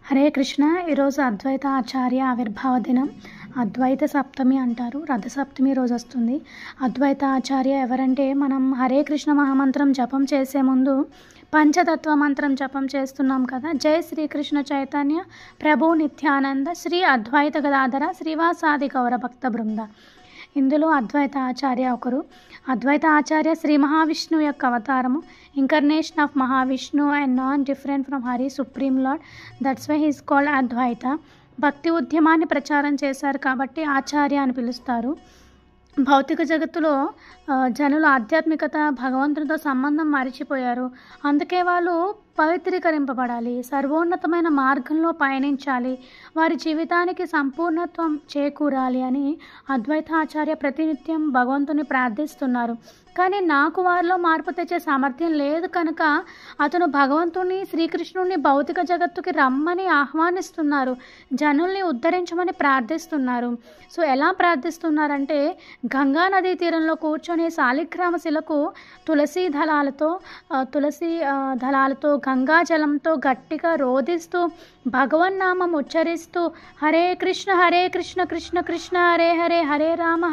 హరే కృష్ణ. ఈరోజు అద్వైత ఆచార్య ఆవిర్భావ దినం. అద్వైత సప్తమి అంటారు. రథసప్తమి రోజు వస్తుంది. అద్వైత ఆచార్య ఎవరంటే, మనం హరే కృష్ణ మహామంత్రం జపం చేసే ముందు పంచతత్వ మంత్రం జపం చేస్తున్నాం కదా. జై శ్రీకృష్ణ చైతన్య ప్రభు నిత్యానంద శ్రీ అద్వైత గదాధర శ్రీవాసాది గౌర భక్త బృంద. ఇందులో అద్వైత ఆచార్య ఒకరు. అద్వైత ఆచార్య శ్రీ మహావిష్ణువు యొక్క అవతారము, incarnation of Mahavishnu and non different from Hari supreme lord. That's why he's called Advaita. భక్తి ఉద్యమాన్ని ప్రచారం చేశారు కాబట్టి ఆచార్య అని పిలుస్తారు. భౌతిక జగత్తులో జనులు ఆధ్యాత్మికత, భగవంతునితో సంబంధం మరిచిపోయారు. అందుకే వాళ్ళు పవిత్రీకరింపబడాలి, సర్వోన్నతమైన మార్గంలో పయనించాలి, వారి జీవితానికి సంపూర్ణత్వం చేకూరాలి అని అద్వైత ఆచార్య ప్రతినిత్యం భగవంతుని ప్రార్థిస్తున్నారు. కానీ నాకు వారిలో మార్పు తెచ్చే సామర్థ్యం లేదు కనుక అతను భగవంతుని, శ్రీకృష్ణుని భౌతిక జగత్తుకి రమ్మని ఆహ్వానిస్తున్నారు, జనుల్ని ఉద్ధరించమని ప్రార్థిస్తున్నారు. సో ఎలా ప్రార్థిస్తున్నారంటే, గంగా నదీ తీరంలో కూర్చొని శాలిగ్రామ శిలకు తులసి దళాలతో గంగా జలంతో గట్టిగా రోదిస్తూ భగవన్నామం ఉచ్చరిస్తూ హరే కృష్ణ కృష్ణ కృష్ణ హరే హరే, హరే రామ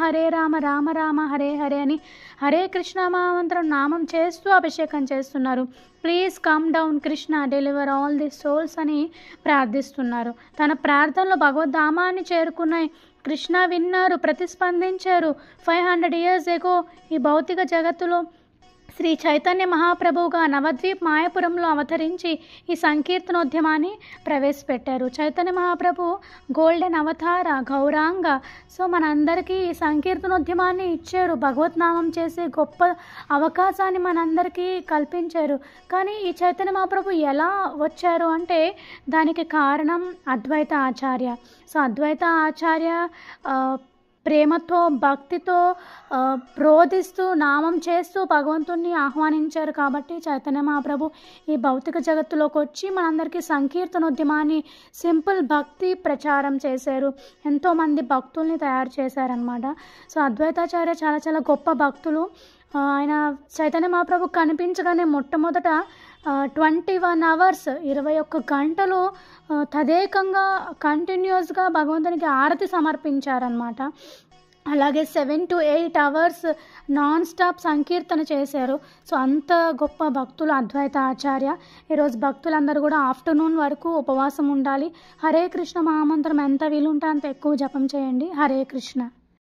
రామ రామ హరే హరే అని హరే కృష్ణ మహామంత్రం నామం చేస్తూ అభిషేకం చేస్తున్నారు. Please come down Krishna, deliver all the souls అని ప్రార్థిస్తున్నారు. తన ప్రార్థనలో భగవద్ధామాన్ని చేరుకున్నాయి. కృష్ణ విన్నారు, ప్రతిస్పందించారు. 500 years ఎగో ఈ భౌతిక జగత్తులో శ్రీ చైతన్య మహాప్రభువుగా నవద్వీప్ మాయాపురంలో అవతరించి ఈ సంకీర్తనోద్యమాన్ని ప్రవేశపెట్టారు. చైతన్య మహాప్రభు గోల్డెన్ అవతార, గౌరాంగ. సో మనందరికీ ఈ సంకీర్తనోద్యమాన్ని ఇచ్చారు, భగవద్నామం చేసే గొప్ప అవకాశాన్ని మనందరికీ కల్పించారు. కానీ ఈ చైతన్య మహాప్రభు ఎలా వచ్చారు అంటే, దానికి కారణం అద్వైత ఆచార్య. సో అద్వైత ఆచార్య ప్రేమతో, భక్తితో రోధిస్తూ, నామం చేస్తూ భగవంతుణ్ణి ఆహ్వానించారు. కాబట్టి చైతన్య మహాప్రభు ఈ భౌతిక జగత్తులోకి వచ్చి మనందరికీ సంకీర్తనోద్యమాన్ని, సింపుల్ భక్తి ప్రచారం చేశారు. ఎంతోమంది భక్తుల్ని తయారు చేశారనమాట. సో అద్వైతాచార్య చాలా చాలా గొప్ప భక్తులు. ఆయన చైతన్య మహాప్రభు కనిపించగానే మొట్టమొదట 21 hours 21 గంటలు తదేకంగా కంటిన్యూస్గా భగవంతునికి ఆరతి సమర్పించారనమాట. అలాగే 7 to 8 hours నాన్ స్టాప్ సంకీర్తన చేశారు. సో అంత గొప్ప భక్తులు అద్వైత ఆచార్య. ఈరోజు భక్తులందరూ కూడా ఆఫ్టర్నూన్ వరకు ఉపవాసం ఉండాలి. హరే కృష్ణ మహామంత్రం ఎంత వీలుంటే అంత ఎక్కువ జపం చేయండి. హరే కృష్ణ.